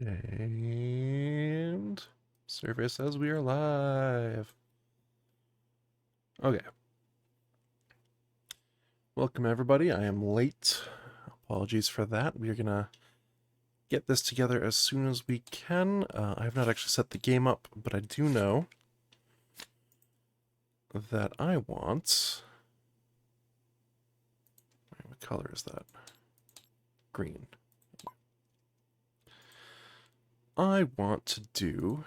And survey says we are live. Okay. Welcome everybody. I am late. Apologies for that. We are gonna get this together as soon as we can. I have not actually set the game up, but I do know that I want... What color is that? Green. I want to do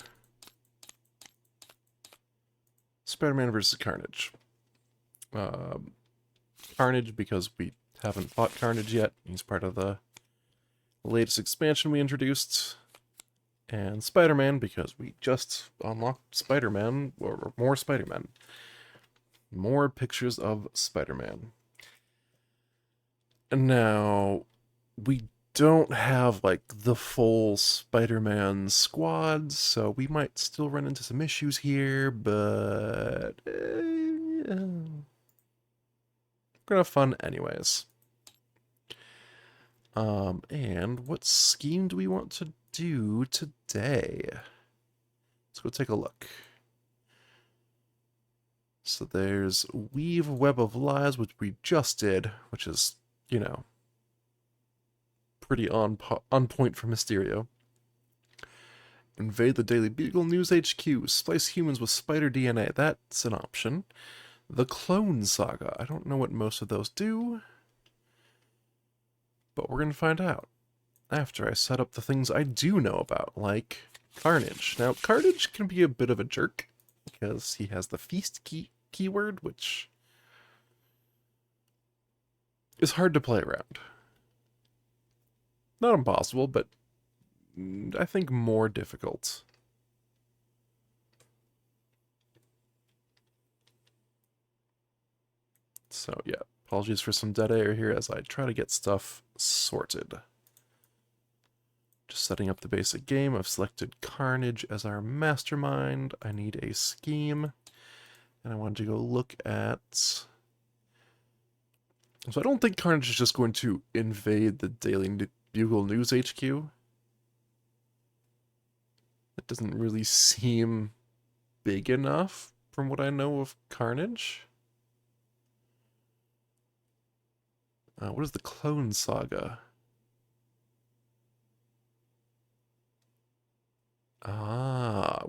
Spider-Man versus Carnage. Carnage because we haven't fought Carnage yet. He's part of the latest expansion we introduced. And Spider-Man because we just unlocked Spider-Man, or more Spider-Man. More pictures of Spider-Man. And now, we don't have, like, the full Spider-Man squad, so we might still run into some issues here, but... we're gonna have fun anyways. And what scheme do we want to do today? Let's go take a look. So there's Weave Web of Lies, which we just did, which is, you know, pretty on point for Mysterio. Invade the Daily Beagle News HQ. Splice humans with spider DNA. That's an option. The Clone Saga. I don't know what most of those do, but we're going to find out after I set up the things I do know about, like Carnage. Now, Carnage can be a bit of a jerk because he has the feast keyword, which is hard to play around. Not impossible, but I think more difficult. So yeah, apologies for some dead air here as I try to get stuff sorted. Just setting up the basic game. I've selected Carnage as our mastermind. I need a scheme. And I wanted to go look at... So I don't think Carnage is just going to invade the Daily Bugle News HQ. It doesn't really seem big enough from what I know of Carnage. What is the Clone Saga?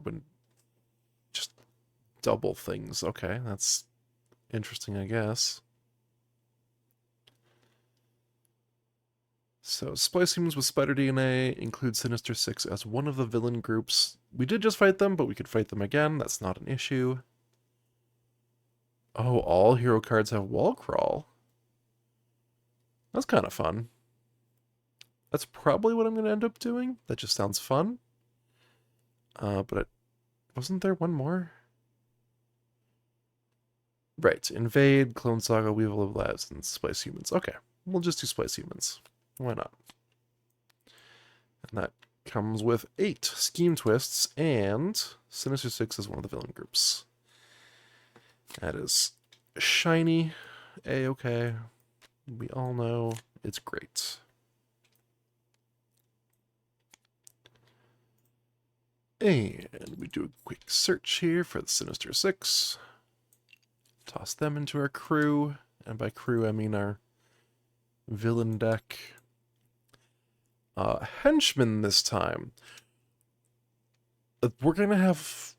When just double things. Okay, that's interesting, I guess. So, Splice humans with spider DNA include Sinister Six as one of the villain groups. We did just fight them, but we could fight them again. That's not an issue. Oh, all hero cards have wall crawl. That's kind of fun. That's probably what I'm going to end up doing. That just sounds fun. But wasn't there one more? Right. Invade, Clone Saga, Weevil of Lives, and Splice Humans. Okay. We'll just do Splice Humans. Why not? And that comes with 8 Scheme Twists, and Sinister Six is one of the villain groups. That is shiny. A-okay. We all know it's great. And we do a quick search here for the Sinister Six. Toss them into our crew. And by crew, I mean our villain deck. Henchmen this time. We're going to have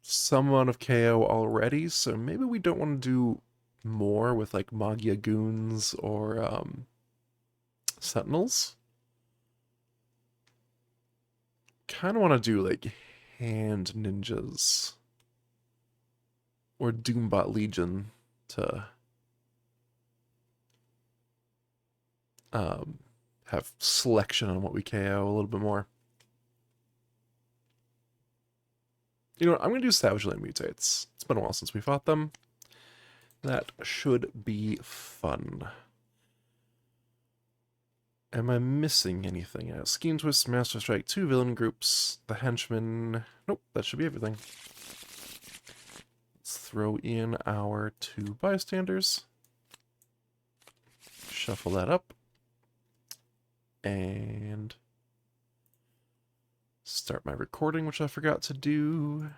some amount of KO already, so maybe we don't want to do more with like Magia Goons or Sentinels. Kind of want to do like Hand Ninjas or Doombot Legion to have selection on what we KO a little bit more. You know what, I'm going to do Savage Land Mutates. It's been a while since we fought them. That should be fun. Am I missing anything? Scheme Twist, Master Strike, 2 villain groups, the Henchmen. Nope, that should be everything. Let's throw in our 2 bystanders. Shuffle that up. And Start my recording, which I forgot to do.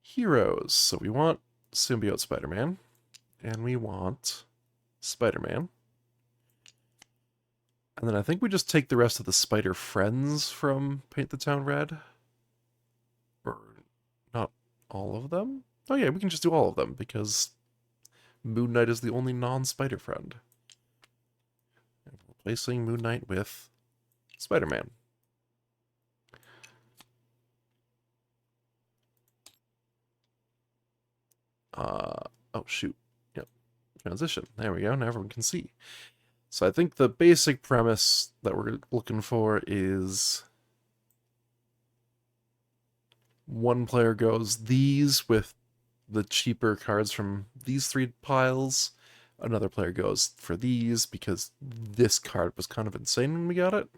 Heroes. So we want Symbiote Spider-Man. And we want Spider-Man. And then I think we just take the rest of the Spider Friends from Paint the Town Red. Or not all of them? Oh yeah, we can just do all of them, because Moon Knight is the only non-Spider Friend. And replacing Moon Knight with Spider-Man. Oh shoot. Yep. Transition. There we go, now everyone can see. So I think the basic premise that we're looking for is one player goes these with the cheaper cards from these three piles. Another player goes for these because this card was kind of insane when we got it.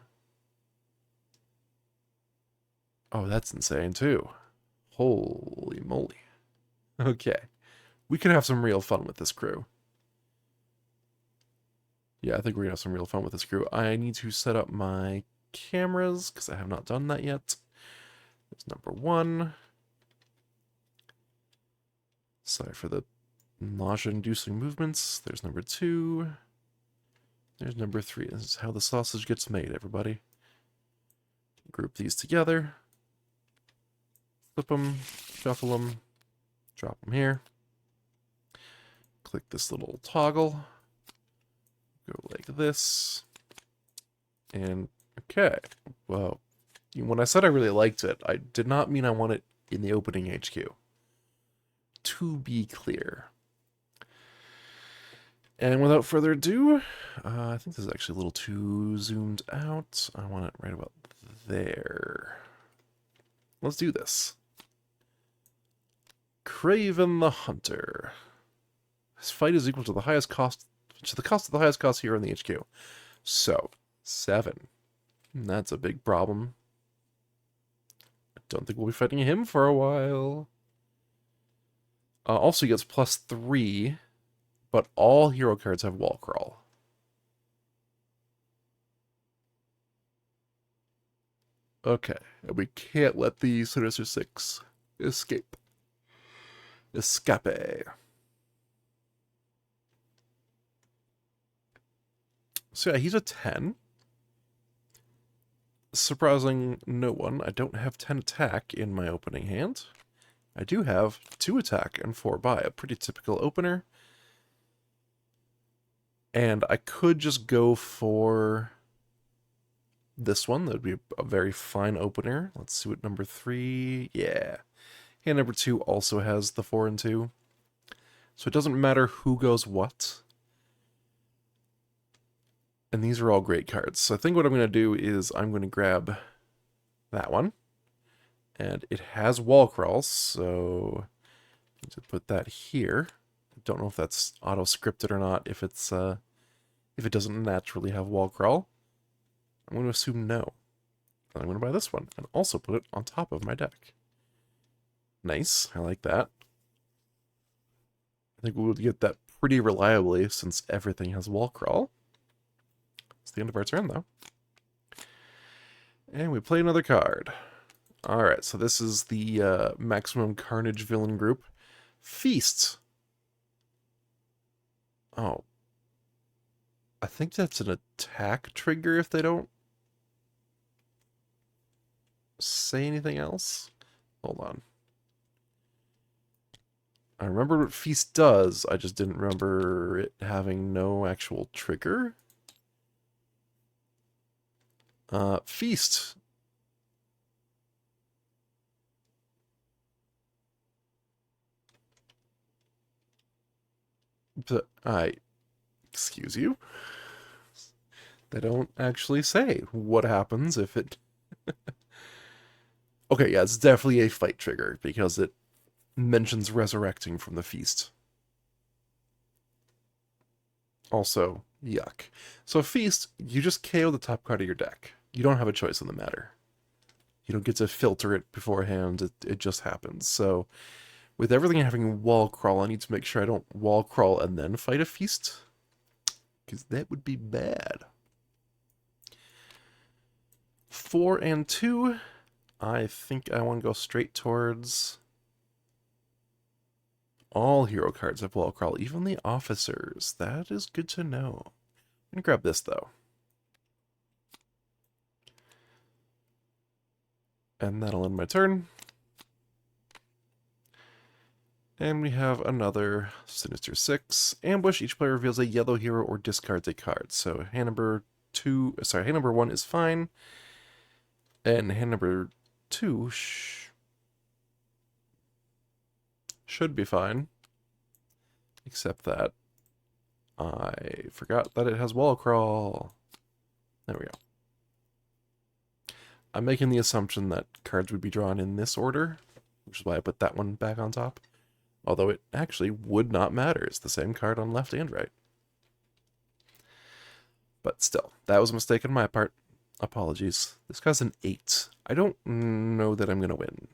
Oh, that's insane too. Holy moly. Okay. We could have some real fun with this crew. Yeah, I think we're going to have some real fun with this crew. I need to set up my cameras, because I have not done that yet. There's number 1. Sorry for the nausea-inducing movements. There's number 2. There's number 3. This is how the sausage gets made, everybody. Group these together. Flip them, shuffle them, drop them here. Click this little toggle. Go like this. And, okay. Well, when I said I really liked it, I did not mean I want it in the opening HQ. To be clear. And without further ado, I think this is actually a little too zoomed out. I want it right about there. Let's do this. Craven the Hunter. This fight is equal to the highest cost, to the cost of the highest cost hero in the HQ. So, 7. That's a big problem. I don't think we'll be fighting him for a while. Also, he gets +3, but all hero cards have wall crawl. Okay, and we can't let the Sinister Six escape. Escape. So yeah, he's a 10. Surprising no one, I don't have 10 attack in my opening hand. I do have 2 attack and 4 buy, a pretty typical opener. And I could just go for this one. That would be a very fine opener. Let's see what number 3... Yeah. Hand number 2 also has the 4 and 2. So it doesn't matter who goes what. And these are all great cards. So I think what I'm going to do is I'm going to grab that one. And it has wall crawl, so I need to put that here. I don't know if that's auto-scripted or not, if it doesn't naturally have wall crawl. I'm going to assume no. And I'm going to buy this one, and also put it on top of my deck. Nice, I like that. I think we would get that pretty reliably, since everything has wall crawl. It's the end of our turn, though. And we play another card. Alright, so this is the Maximum Carnage villain group. Feast. Oh. I think that's an attack trigger if they don't say anything else. Hold on. I remember what Feast does, I just didn't remember it having no actual trigger. Feast. But excuse you? They don't actually say what happens if it... Okay, yeah, it's definitely a fight trigger, because it mentions resurrecting from the feast. Also, yuck. So Feast, you just KO the top card of your deck. You don't have a choice in the matter. You don't get to filter it beforehand, it just happens. So, with everything having wall crawl, I need to make sure I don't wall crawl and then fight a Feast. Because that would be bad. 4 and 2. I think I want to go straight towards all hero cards of Wall Crawl, even the officers. That is good to know. I'm going to grab this, though. And that'll end my turn. And we have another Sinister 6. Ambush. Each player reveals a yellow hero or discards a card. So hand number 1 is fine. And hand number 2 should be fine. Except that I forgot that it has Wall Crawl. There we go. I'm making the assumption that cards would be drawn in this order, which is why I put that one back on top. Although it actually would not matter. It's the same card on left and right. But still, that was a mistake on my part. Apologies. This guy's an 8. I don't know that I'm going to win.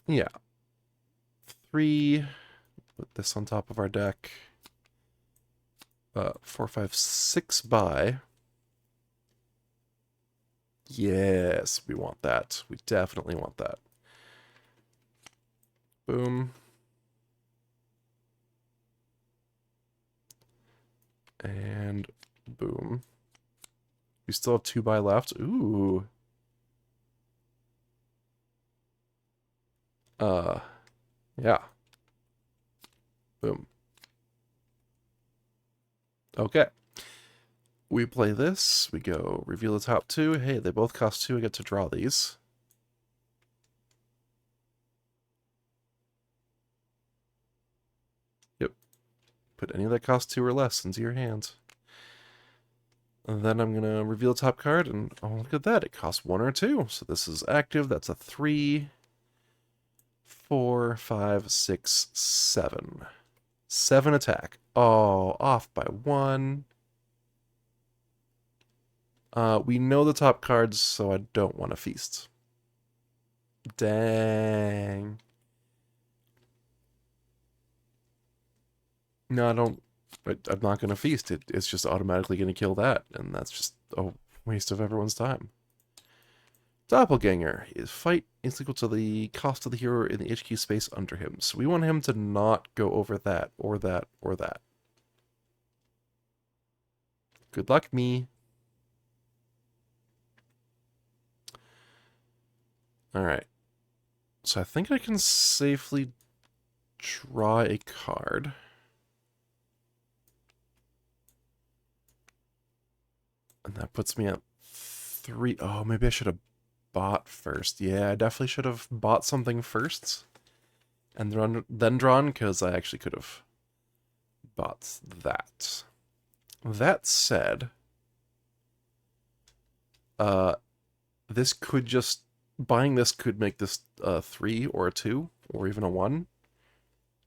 Yeah. 3. Put this on top of our deck. 4, 5, 6 by. Yes, we want that. We definitely want that. Boom. And boom. We still have 2 by left. Ooh. Yeah. Boom. Okay. We play this. We go reveal the top 2. Hey, they both cost 2. I get to draw these. Yep. Put any that cost 2 or less into your hands. And then I'm going to reveal the top card, and oh, look at that. It costs 1 or 2. So this is active. That's a 3, 4, 5, 6, 7. 7 attack. Oh, off by 1. We know the top cards, so I don't want to feast. Dang. No, I don't. I'm not going to feast. It's just automatically going to kill that, and that's just a waste of everyone's time. Doppelganger is fight is equal to the cost of the hero in the HQ space under him. So we want him to not go over that, or that, or that. Good luck, me. Alright. So I think I can safely draw a card. And that puts me at 3. Oh, maybe I should have bought first. Yeah, I definitely should have bought something first. And then drawn, because I actually could have bought that. That said, this could just... Buying this could make this a 3 or a 2, or even a 1.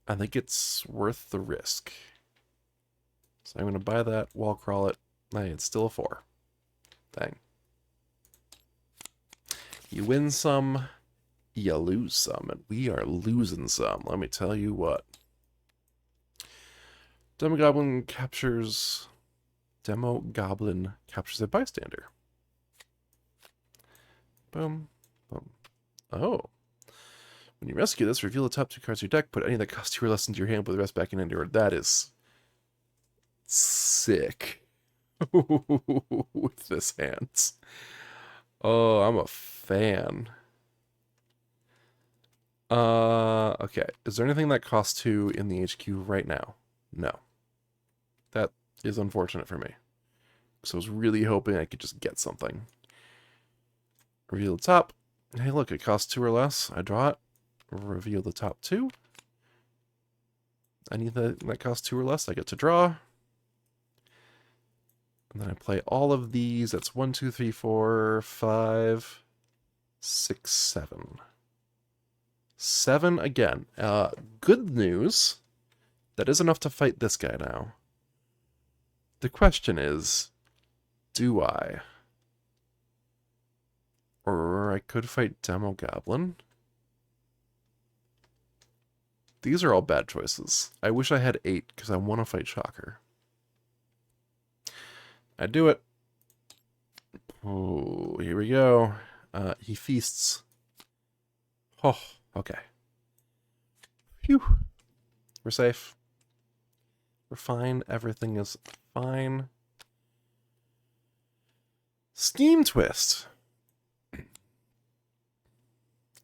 I think it's worth the risk. So I'm going to buy that, wall crawl it. Hey, it's still a 4. Dang. You win some, you lose some, and we are losing some, let me tell you what. Demo Goblin captures a bystander. Boom. Boom. Oh. When you rescue this, reveal the top 2 cards of your deck, put any that cost 2 or less into your hand, put the rest back into your... That is... sick. With this hands. Oh, I'm a fan. Okay. Is there anything that costs 2 in the HQ right now? No. That is unfortunate for me. So I was really hoping I could just get something. Reveal the top. Hey, look, it costs 2 or less. I draw it. Reveal the top 2. Anything that costs 2 or less, I get to draw. And then I play all of these. That's 1, 2, 3, 4, 5, 6, 7. 7 again. Good news. That is enough to fight this guy now. The question is, do I? Or I could fight Demo Goblin. These are all bad choices. I wish I had 8, because I want to fight Shocker. I do it. Oh, here we go. He feasts. Oh, okay. Phew. We're safe. We're fine. Everything is fine. Scheme twist.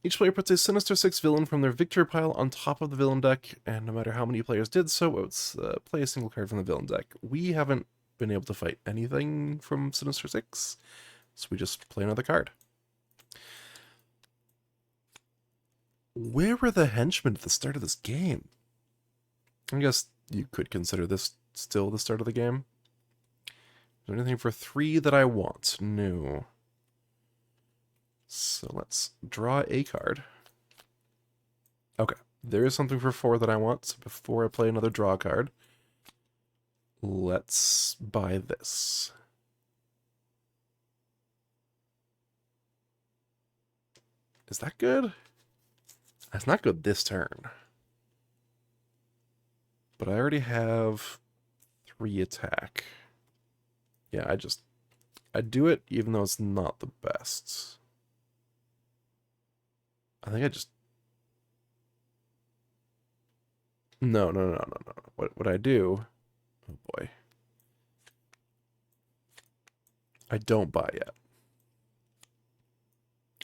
Each player puts a Sinister 6 villain from their victory pile on top of the villain deck, and no matter how many players did so, it's play a single card from the villain deck. We haven't been able to fight anything from Sinister 6, so we just play another card. Where were the henchmen at the start of this game? I guess you could consider this still the start of the game. Is there anything for 3 that I want? No. So let's draw a card. Okay, there is something for 4 that I want. So before I play another draw card, let's buy this. Is that good? That's not good this turn. But I already have 3 attack. Yeah, I do it even though it's not the best. I think I just... No. What I do... Oh boy. I don't buy yet.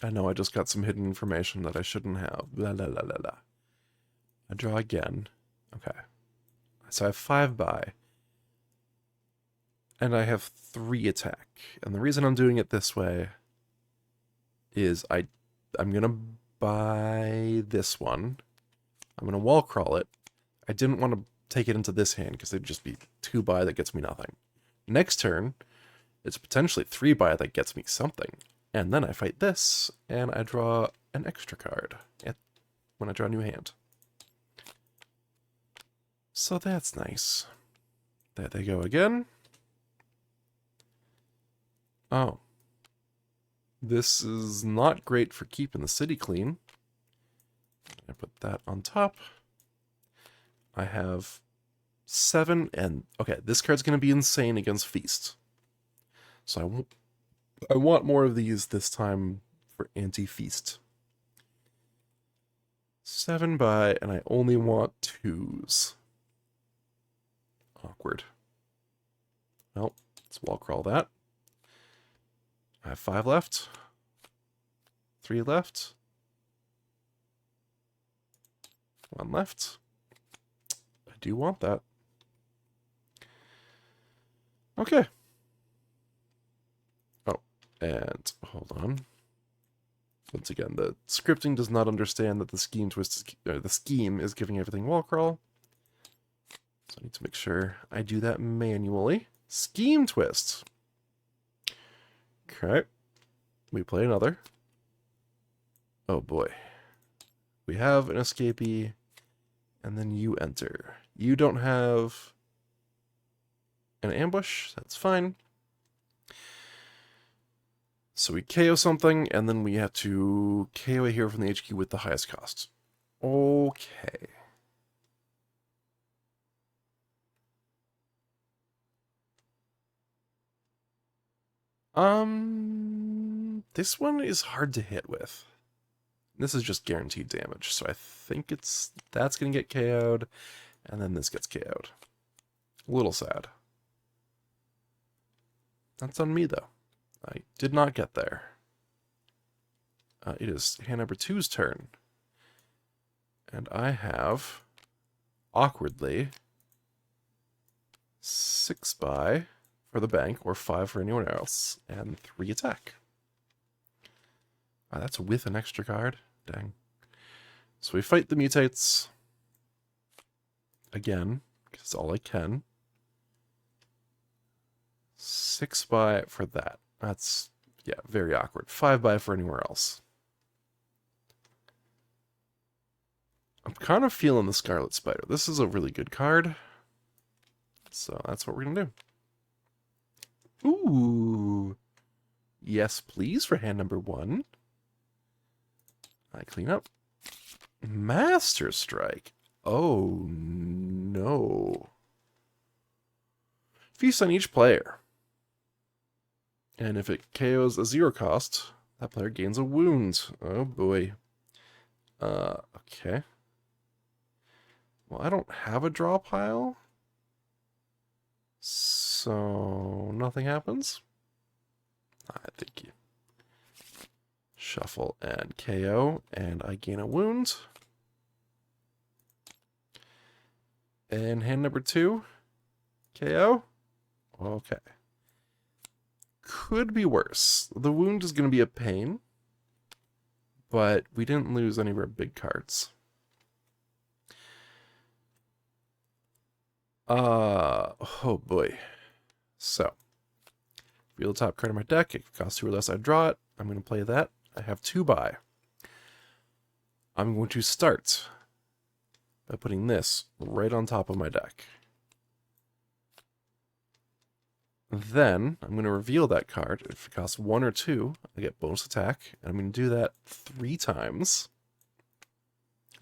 I know I just got some hidden information that I shouldn't have. Blah, blah, blah, blah, blah. I draw again. Okay. So I have 5 buy. And I have 3 attack. And the reason I'm doing it this way is I'm going to buy this one. I'm going to wall crawl it. I didn't want to take it into this hand because it'd just be 2 buy that gets me nothing. Next turn, it's potentially 3 buy that gets me something. And then I fight this, and I draw an extra card when I draw a new hand. So that's nice. There they go again. Oh. This is not great for keeping the city clean. I put that on top. I have 7, and... Okay, this card's going to be insane against Feast. So I want more of these this time for anti-Feast. 7 buy, and I only want 2s. Awkward. Well, let's wall crawl that. I have 5 left. 3 left. 1 left. I do want that. Okay. Oh, and hold on. Once again, the scripting does not understand that the scheme twist is, the scheme is giving everything wall crawl. So I need to make sure I do that manually. Scheme twist. Okay. We play another. Oh boy. We have an escapee, and then you enter. You don't have an ambush. That's fine. So we KO something, and then we have to KO a hero from the HQ with the highest cost. Okay. This one is hard to hit with. This is just guaranteed damage, so I think that's gonna get KO'd, and then this gets KO'd. A little sad. That's on me, though. I did not get there. It is hand number 2's turn. And I have, awkwardly, 6 buy for the bank, or 5 for anyone else, and 3 attack. That's with an extra card. Dang. So we fight the mutates. Again, because it's all I can. 6 buy for that. That's, yeah, very awkward. 5 buy for anywhere else. I'm kind of feeling the Scarlet Spider. This is a really good card. So that's what we're going to do. Ooh. Yes, please, for hand number 1. I clean up. Master Strike. Oh, no. Feast on each player. And if it KOs a 0 cost, that player gains a wound. Oh, boy. Okay. Well, I don't have a draw pile. So, nothing happens. I think you shuffle and KO, and I gain a wound. And hand number 2, KO. Okay. Could be worse. The wound is going to be a pain, but we didn't lose any of our big cards. Oh boy. So, reveal the top card of my deck. If it costs 2 or less, I draw it. I'm going to play that. I have 2 buy. I'm going to start by putting this right on top of my deck. Then, I'm going to reveal that card. If it costs 1 or 2, I get bonus attack. And I'm going to do that 3 times.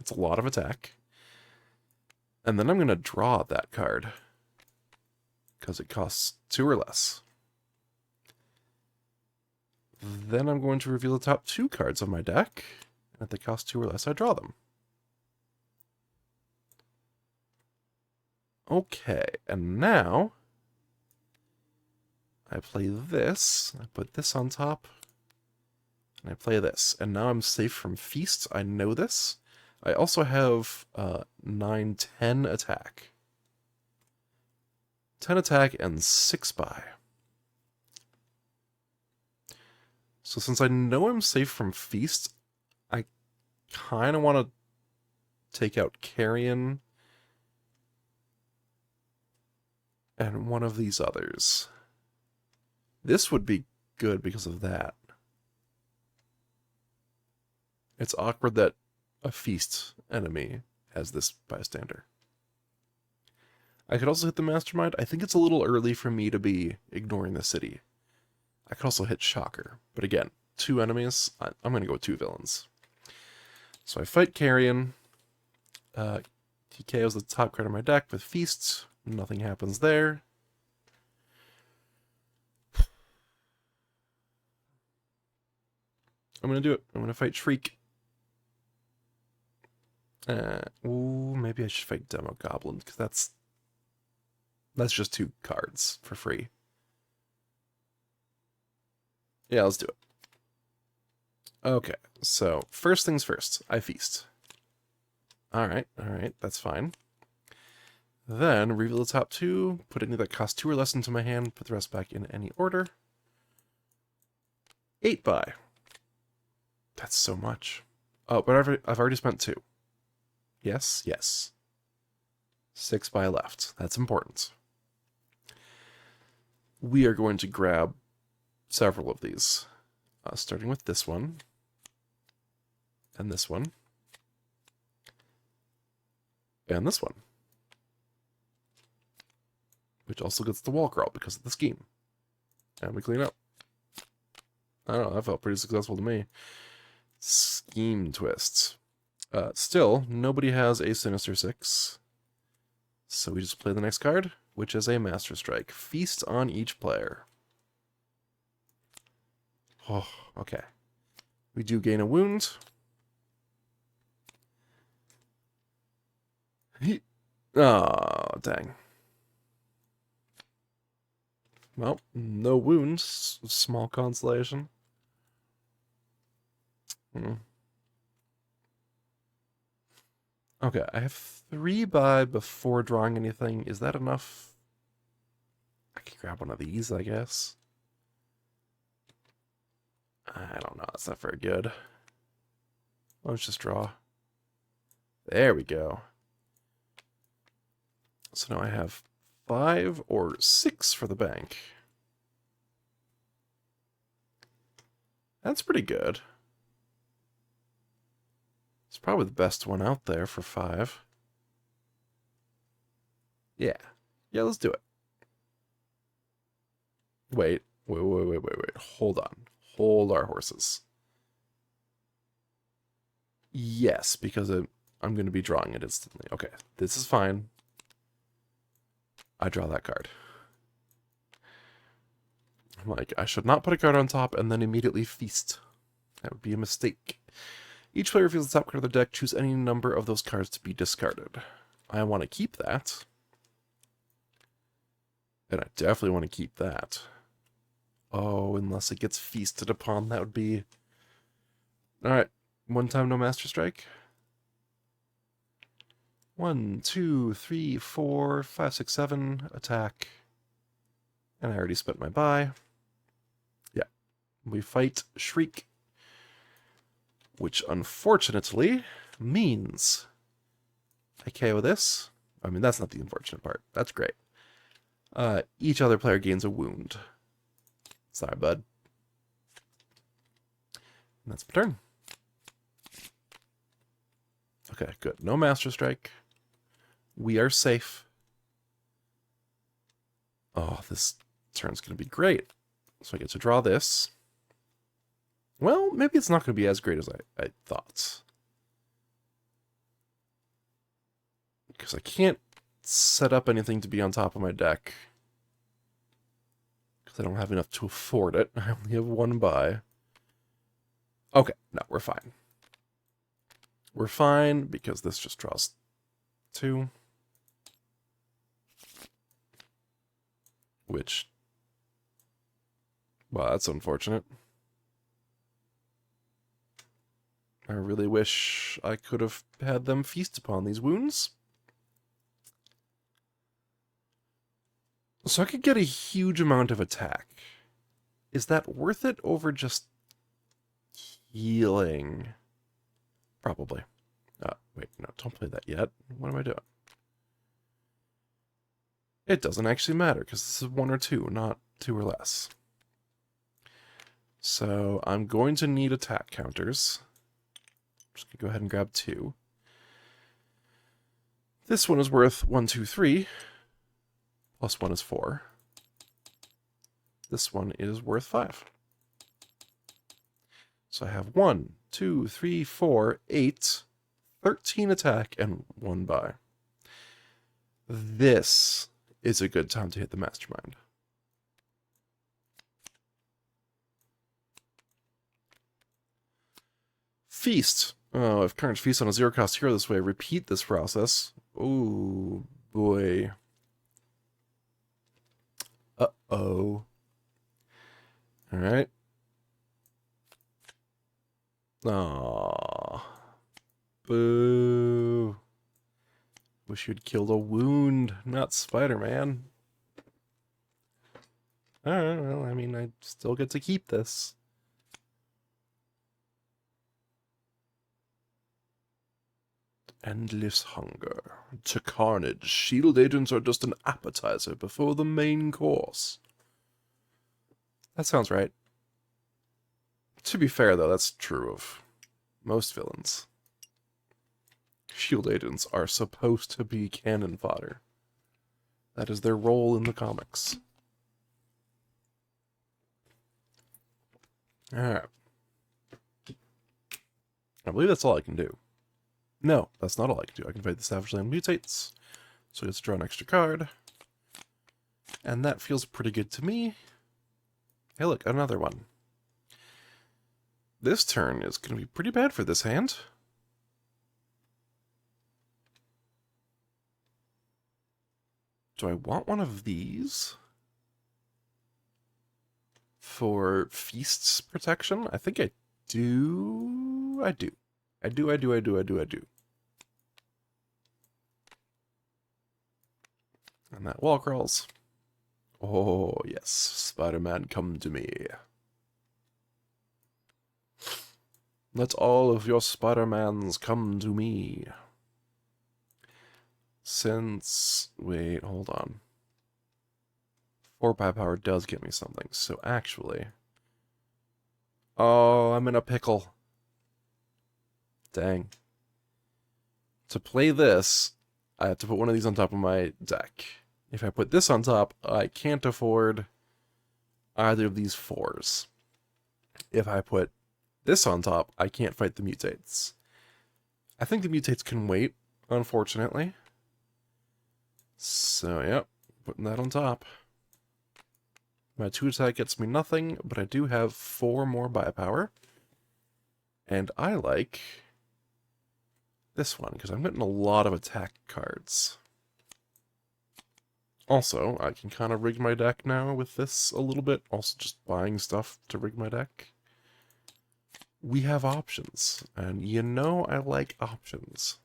It's a lot of attack. And then I'm going to draw that card, because it costs 2 or less. Then I'm going to reveal the top 2 cards of my deck, and if they cost 2 or less, I draw them. Okay, and now I play this, I put this on top, and I play this. And now I'm safe from feast, I know this. I also have 9, 10 attack. 10 attack and 6 buy. So since I know I'm safe from feast, I kind of want to take out Carrion and one of these others. This would be good because of that. It's awkward that a feast enemy has this bystander. I could also hit the Mastermind. I think it's a little early for me to be ignoring the city. I could also hit Shocker. But again, 2 enemies. I'm going to go with 2 villains. So I fight Carrion. He KOs the top card of my deck with Feasts. Nothing happens there. I'm going to do it. I'm going to fight Shriek. Ooh, maybe I should fight Demo Goblin, because that's just 2 cards for free. Yeah, let's do it. Okay, so first things first, I feast. Alright, that's fine. Then, reveal the top 2, put any that cost 2 or less into my hand, put the rest back in any order. 8 buy. That's so much. Oh, but I've already spent 2. Yes, yes. 6 buy left. That's important. We are going to grab several of these, starting with this one, and this one, and this one, which also gets the wall crawl because of the scheme. And we clean up. I don't know, that felt pretty successful to me. Scheme twists. Still, nobody has a Sinister 6. So we just play the next card, which is a Master Strike. Feast on each player. Oh, okay. We do gain a wound. Oh, dang. Well, no wounds. Small consolation. Okay, I have 3 buy before drawing anything. Is that enough? I can grab one of these, I guess. I don't know. That's not very good. Let's just draw. There we go. So now I have 5 or 6 for the bank. That's pretty good. It's probably the best one out there for 5. Yeah. Yeah, let's do it. Wait. Hold on. Hold our horses. Yes, because I'm going to be drawing it instantly. Okay, this is fine. I draw that card. I'm like, I should not put a card on top and then immediately feast. That would be a mistake. Each player reveals the top card of their deck. Choose any number of those cards to be discarded. I want to keep that. And I definitely want to keep that. Oh, unless it gets feasted upon, that would be... Alright, one time no Master Strike. 1, 2, 3, 4, 5, 6, 7, attack. And I already spent my buy. Yeah. We fight Shriek. Which, unfortunately, means I KO this. I mean, that's not the unfortunate part. That's great. Each other player gains a wound. Sorry, bud. And that's my turn. Okay, good. No Master Strike. We are safe. Oh, this turn's going to be great. So I get to draw this. Well, maybe it's not going to be as great as I thought. Because I can't set up anything to be on top of my deck. Because I don't have enough to afford it. I only have one buy. Okay, no, we're fine. We're fine because this just draws 2. Which... well, that's unfortunate. I really wish I could have had them feast upon these wounds. So I could get a huge amount of attack. Is that worth it over just healing? Probably. Wait, no, don't play that yet. What am I doing? It doesn't actually matter, because this is 1 or 2, not 2 or less. So I'm going to need attack counters. I'm just going to go ahead and grab 2. This one is worth 1, 2, 3. Plus 1 is 4. This one is worth 5. So I have 1, 2, 3, 4, 8, 13 attack, and 1 buy. This is a good time to hit the Mastermind. Feast. Oh, if Carnage feasts on a 0-cost hero this way, repeat this process. Oh, boy. Uh-oh. Alright. Aww. Boo. Wish you'd killed a wound, not Spider-Man. Alright, well, I mean, I still get to keep this. Endless hunger. To Carnage, shield agents are just an appetizer before the main course. That sounds right. To be fair, though, that's true of most villains. Shield agents are supposed to be cannon fodder. That is their role in the comics. Alright. I believe that's all I can do. No, that's not all I can do. I can fight the Savage Land Mutates. So let's draw an extra card. And that feels pretty good to me. Hey look, another one. This turn is going to be pretty bad for this hand. Do I want one of these? For Feast's protection? I think I do. I do. I do. And that wall crawls. Oh, yes. Spider-Man, come to me. Let all of your Spider-Mans come to me. Since... wait, hold on. 4 buy power does get me something, so actually... oh, I'm in a pickle. Dang. To play this, I have to put one of these on top of my deck. If I put this on top, I can't afford either of these 4s. If I put this on top, I can't fight the mutates. I think the mutates can wait, unfortunately. So, yep, putting that on top. My 2 attack gets me nothing, but I do have 4 more biopower. And I like this one, because I'm getting a lot of attack cards. Also, I can kind of rig my deck now with this a little bit. Also, just buying stuff to rig my deck. We have options, and you know I like options.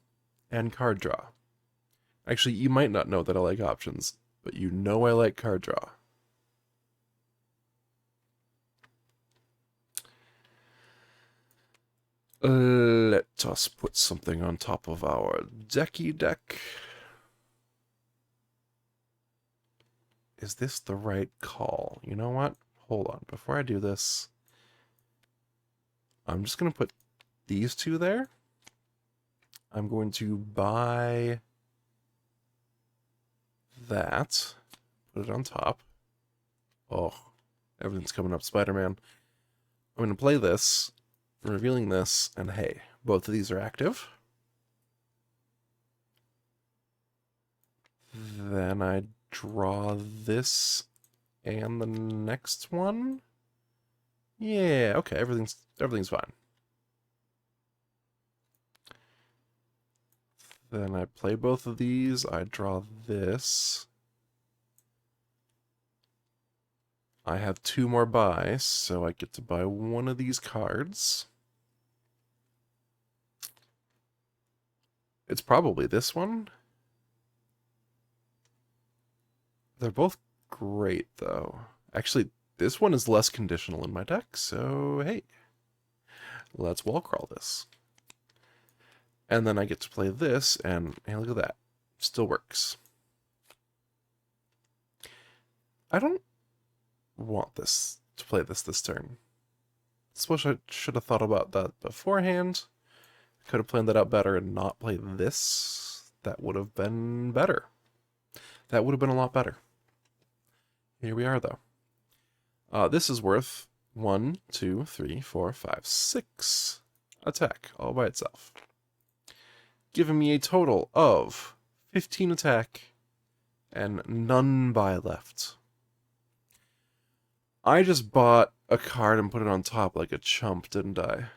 And card draw. Actually, you might not know that I like options, but you know I like card draw. Let us put something on top of our decky deck. Is this the right call? You know what? Hold on. Before I do this, I'm just going to put these 2 there. I'm going to buy that. Put it on top. Oh, everything's coming up Spider-Man. I'm going to play this, revealing this, and hey, both of these are active. Then I draw this and the next one. Yeah, okay, everything's fine. Then I play both of these, I draw this. I have 2 more buys, so I get to buy one of these cards. It's probably this one. They're both great, though. Actually, this one is less conditional in my deck, so hey. Let's wall crawl this. And then I get to play this, and hey, look at that. Still works. I don't want this to play this turn. I suppose I should have thought about that beforehand. Could have planned that out better and not play this. That would have been better. That would have been a lot better. Here we are, though. This is worth 1, 2, 3, 4, 5, 6 attack all by itself. Giving me a total of 15 attack and none buy left. I just bought a card and put it on top like a chump, didn't I?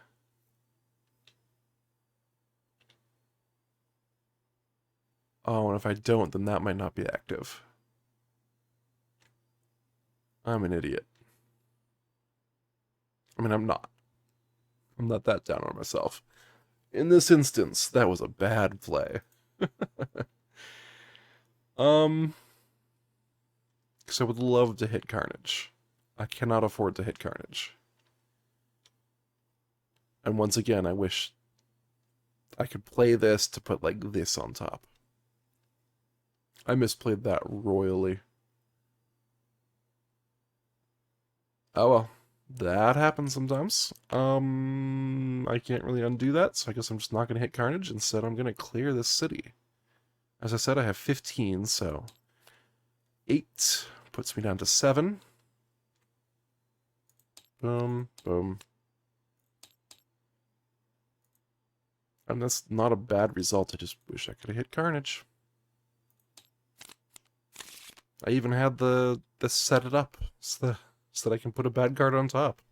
Oh, and if I don't, then that might not be active. I'm an idiot. I mean, I'm not. I'm not that down on myself. In this instance, that was a bad play. Because I would love to hit Carnage. I cannot afford to hit Carnage. And once again, I wish I could play this to put, like, this on top. I misplayed that royally. Oh well. That happens sometimes. I can't really undo that, so I guess I'm just not going to hit Carnage. Instead, I'm going to clear this city. As I said, I have 15, so 8 puts me down to 7. Boom, boom. And that's not a bad result, I just wish I could have hit Carnage. I even had the set it up so that I can put a bad card on top.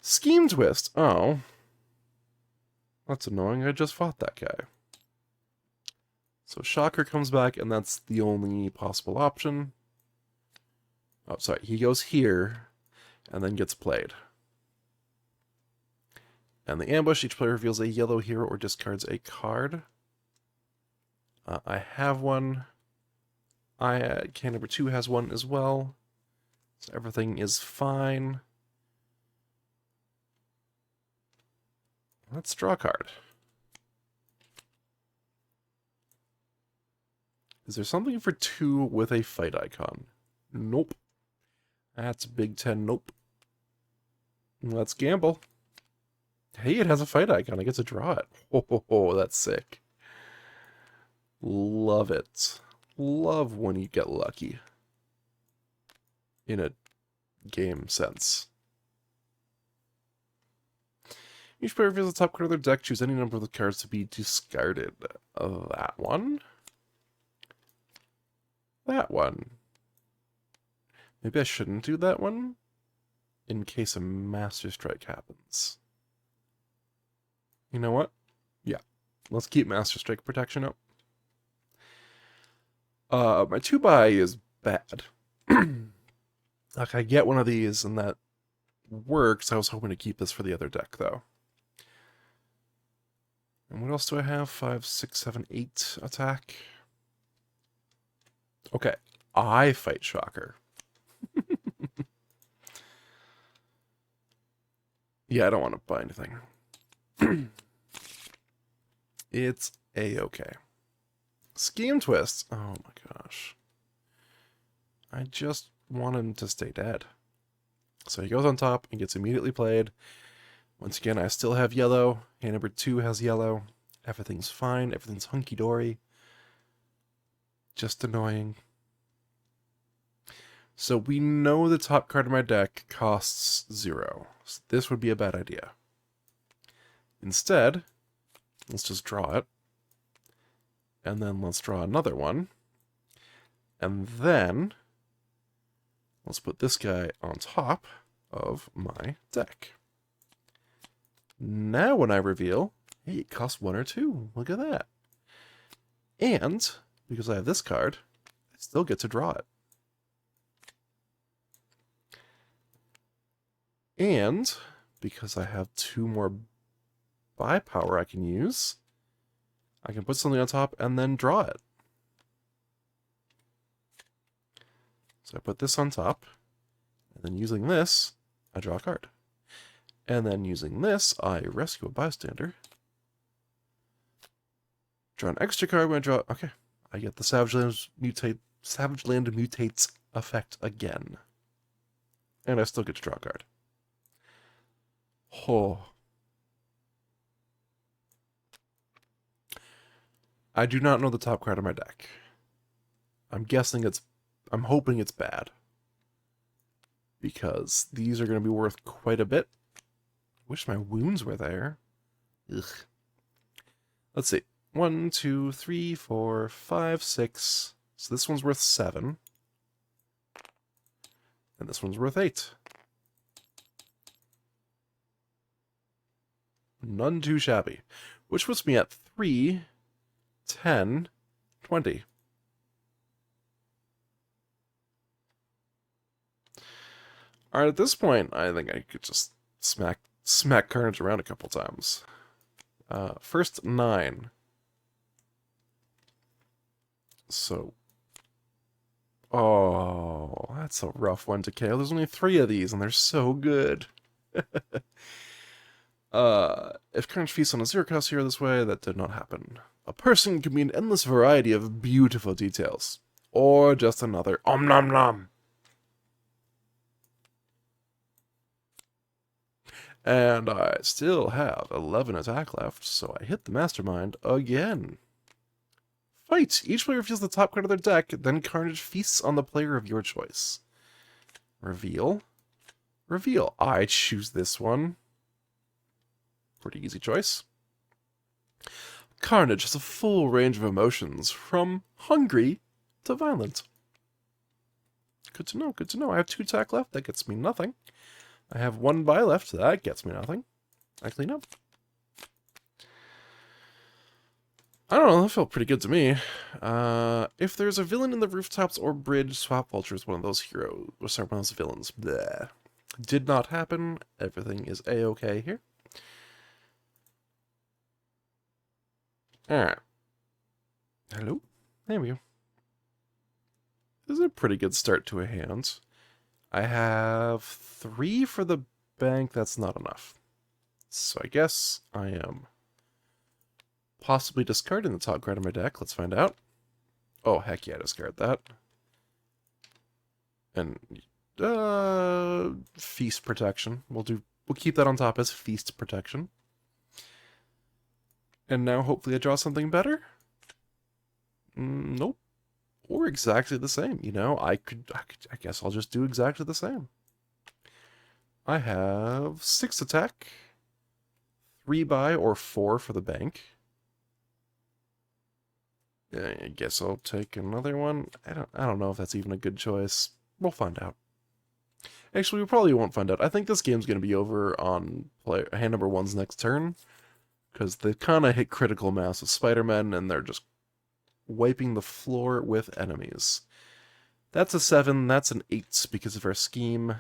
Scheme Twist! Oh. That's annoying, I just fought that guy. So Shocker comes back, and that's the only possible option. Oh, sorry, he goes here, and then gets played. And the ambush, each player reveals a yellow hero or discards a card. I have one. Can number 2 has one as well. So everything is fine. Let's draw a card. Is there something for 2 with a fight icon? Nope. That's a Big 10 nope. Let's gamble. Hey, it has a fight icon. I get to draw it. Oh, that's sick. Love it. Love when you get lucky. In a game sense. Each player reveals the top card of their deck. Choose any number of the cards to be discarded. That one. That one. Maybe I shouldn't do that one, in case a Master Strike happens. You know what? Yeah. Let's keep Master Strike protection up. My 2-buy is bad. Like, I get one of these, and that works. I was hoping to keep this for the other deck, though. And what else do I have? 5, 6, 7, 8 attack. Okay. I fight Shocker. Yeah, I don't want to buy anything. It's A-okay. Scheme Twist. Oh my gosh. I just want him to stay dead. So he goes on top and gets immediately played. Once again, I still have yellow. Hand number 2 has yellow. Everything's fine. Everything's hunky-dory. Just annoying. So we know the top card of my deck costs 0. So this would be a bad idea. Instead, let's just draw it. And then let's draw another one. And then let's put this guy on top of my deck. Now when I reveal, hey, it costs 1 or 2. Look at that. And because I have this card, I still get to draw it. And because I have 2 more buy power I can use, I can put something on top and then draw it. So I put this on top, and then using this, I draw a card. And then using this, I rescue a bystander. Draw an extra card when I draw... Okay, I get the Savage Land Mutates effect again. And I still get to draw a card. Oh. I do not know the top card of my deck. I'm hoping it's bad. Because these are going to be worth quite a bit. Wish my wounds were there. Ugh. Let's see. 1, 2, 3, 4, 5, 6. So this one's worth 7. And this one's worth 8. None too shabby. Which puts me at 3, 10, 20. Alright, at this point, I think I could just smack Carnage around a couple times. First 9. So... Oh, that's a rough one to KO. There's only 3 of these, and they're so good. If Carnage feasts on a 0-cost hero this way, that did not happen. A person can be an endless variety of beautiful details. Or just another om nom nom. And I still have 11 attack left, so I hit the Mastermind again. Fight! Each player reveals the top card of their deck, then Carnage feasts on the player of your choice. Reveal. Reveal. I choose this one. Pretty easy choice. Carnage has a full range of emotions, from hungry to violent. Good to know, good to know. I have 2 attack left, that gets me nothing. I have 1 buy left, that gets me nothing. I clean up. I don't know, that felt pretty good to me. If there's a villain in the rooftops or bridge, swap Vulture's one of those heroes. Or sorry, one of those villains. Bleh. Did not happen. Everything is A-okay here. Alright. Hello? There we go. This is a pretty good start to a hand. I have 3 for the bank. That's not enough. So I guess I am possibly discarding the top card of my deck. Let's find out. Oh, heck yeah, discard that. And feast protection. We'll keep that on top as feast protection. And now hopefully I draw something better? Nope. Or exactly the same, you know? I guess I'll just do exactly the same. I have 6 attack, 3 buy or 4 for the bank. I guess I'll take another one. I don't know if that's even a good choice. We'll find out. Actually, we probably won't find out. I think this game's going to be over on hand number 1's next turn, because they kind of hit critical mass of Spider-Man, and they're just wiping the floor with enemies. That's a 7, that's an 8 because of our scheme.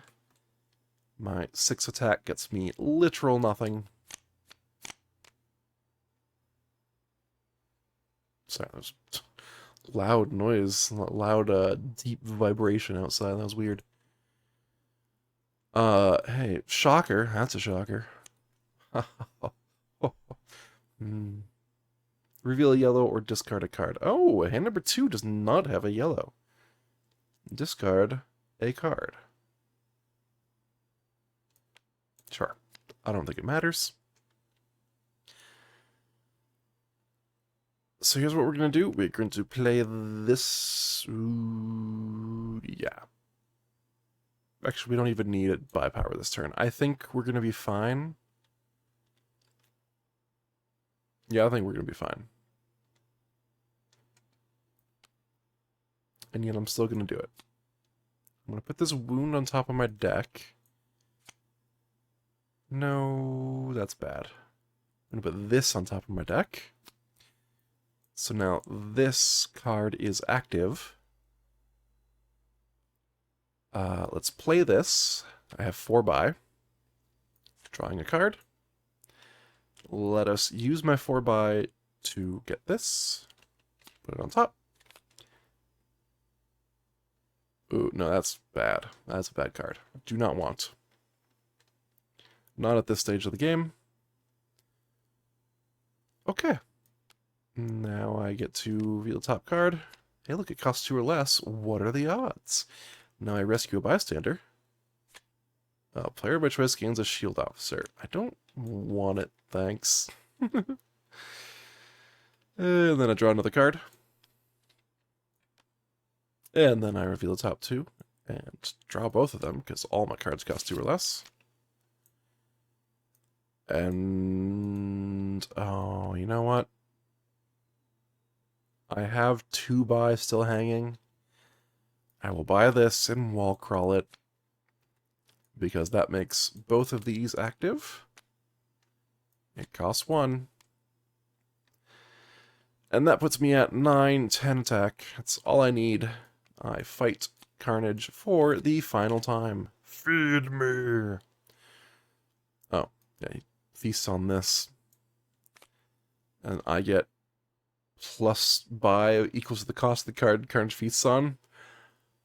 My 6 attack gets me literal nothing. Sorry, there's loud noise, loud deep vibration outside. That was weird. Hey, shocker. That's a shocker. Reveal a yellow or discard a card. Oh, hand number 2 does not have a yellow. Discard a card. Sure. I don't think it matters. So here's what we're going to do. We're going to play this. Ooh, yeah. Actually, we don't even need it by power this turn. I think we're going to be fine. Yeah, I think we're going to be fine. And yet I'm still going to do it. I'm going to put this wound on top of my deck. No, that's bad. I'm going to put this on top of my deck. So now this card is active. Let's play this. I have 4 buy. Drawing a card. Let us use my 4 buy to get this. Put it on top. Ooh, no, that's bad. That's a bad card. Do not want. Not at this stage of the game. Okay. Now I get to reveal the top card. Hey, look, it costs 2 or less. What are the odds? Now I rescue a bystander. Player by choice gains a shield officer. I don't want it, thanks. And then I draw another card. And then I reveal the top 2. And draw both of them, because all my cards cost 2 or less. And... oh, you know what? I have 2 buy still hanging. I will buy this and wall crawl it, because that makes both of these active. It costs 1. And that puts me at 9, 10 attack. That's all I need. I fight Carnage for the final time. Feed me! Oh, yeah, he feasts on this. And I get plus buy equals to the cost of the card Carnage feasts on.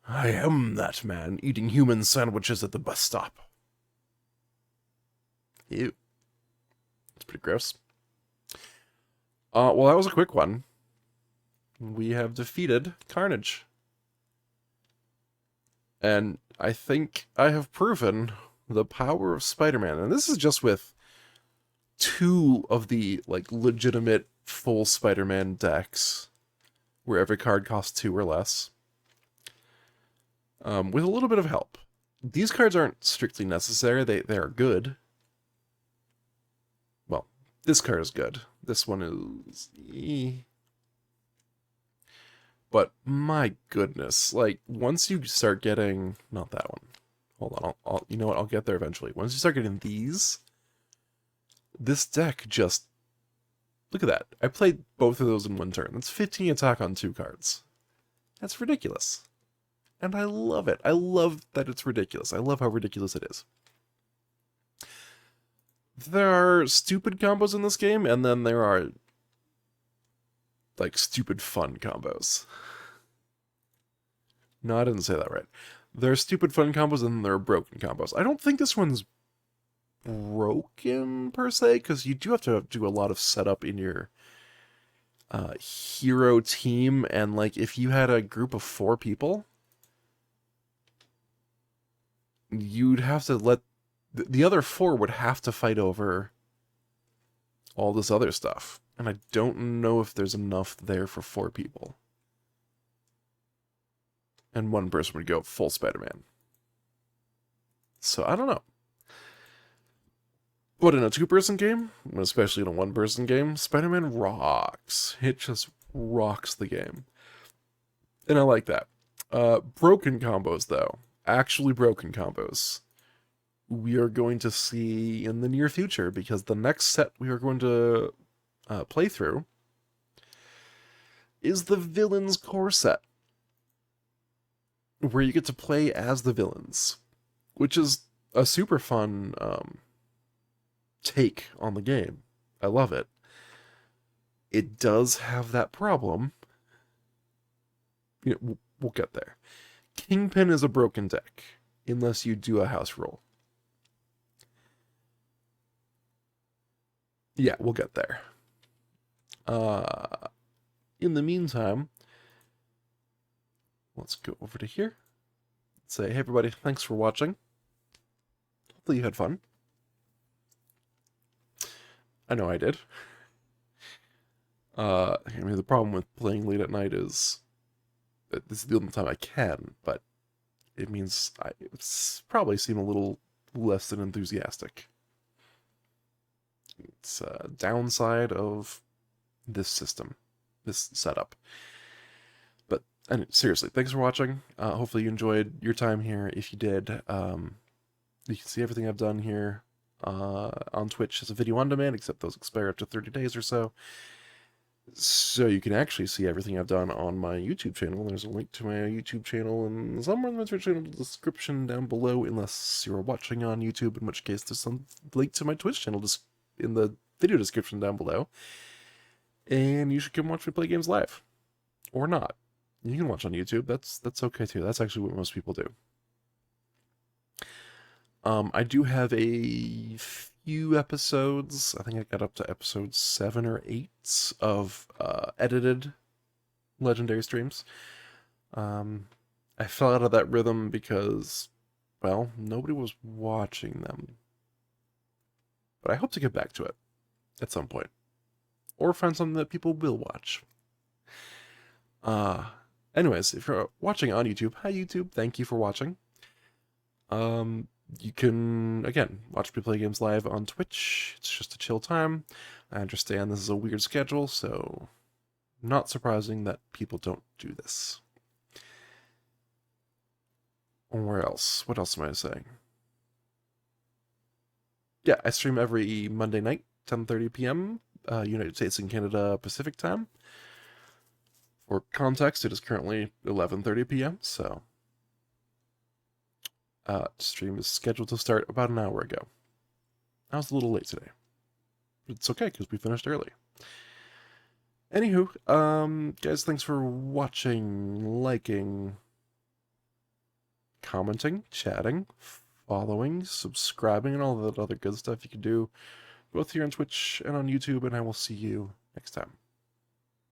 I am that man eating human sandwiches at the bus stop. Ew. That's pretty gross. Well, that was a quick one. We have defeated Carnage. And I think I have proven the power of Spider-Man. And this is just with 2 of the, like, legitimate full Spider-Man decks, where every card costs 2 or less. With a little bit of help. These cards aren't strictly necessary, they are good. Well, this card is good. This one is... But, my goodness, like, once you start getting... not that one. Hold on, I'll you know what, I'll get there eventually. Once you start getting these, this deck just... look at that. I played both of those in 1 turn. That's 15 attack on 2 cards. That's ridiculous. And I love it. I love that it's ridiculous. I love how ridiculous it is. There are stupid combos in this game, and then there are, like, stupid fun combos. No, I didn't say that right. There are stupid fun combos, and then there are broken combos. I don't think this one's broken, per se, because you do have to do a lot of setup in your hero team, and, like, if you had a group of 4 people... you'd have to let... the other 4 would have to fight over all this other stuff. And I don't know if there's enough there for 4 people. And 1 person would go full Spider-Man. So, I don't know. But in a two-person game, especially in a one-person game, Spider-Man rocks. It just rocks the game. And I like that. Broken combos, though. Actually broken combos. We are going to see in the near future, because the next set we are going to play through is the Villains Core set, where you get to play as the villains, which is a super fun take on the game. I love it. It does have that problem. We'll get there. Kingpin is a broken deck, unless you do a house roll. Yeah, we'll get there. In the meantime, let's go over to here. Say, hey everybody, thanks for watching. Hopefully you had fun. I know I did. I mean, the problem with playing late at night is that this is the only time I can, but it means I probably seem a little less than enthusiastic. It's a downside of this system, this setup. But seriously, thanks for watching. Hopefully you enjoyed your time here. If you did, you can see everything I've done here on Twitch as a video on demand, except those expire after 30 days or so. So you can actually see everything I've done on my YouTube channel. There's a link to my YouTube channel and somewhere in the Twitch channel description down below, unless you're watching on YouTube, in which case there's some link to my Twitch channel just in the video description down below. And you should come watch me play games live. Or not. You can watch on YouTube. That's okay too. That's actually what most people do. I do have a few episodes. I think I got up to episode 7 or 8 of edited Legendary streams. I fell out of that rhythm because, well, nobody was watching them. But I hope to get back to it at some point. Or find something that people will watch. Anyways, if you're watching on YouTube, hi YouTube, thank you for watching. You can, again, watch me play games live on Twitch. It's just a chill time. I understand this is a weird schedule, so not surprising that people don't do this. Where else? What else am I saying? Yeah, I stream every Monday night, 10:30 p.m., United States and Canada Pacific time. For context, it is currently 11:30 p.m., so stream is scheduled to start about an hour ago. I was a little late today. But it's okay, because we finished early. Anywho, guys, thanks for watching, liking, commenting, chatting, following, subscribing, and all that other good stuff you can do, both here on Twitch and on YouTube, and I will see you next time.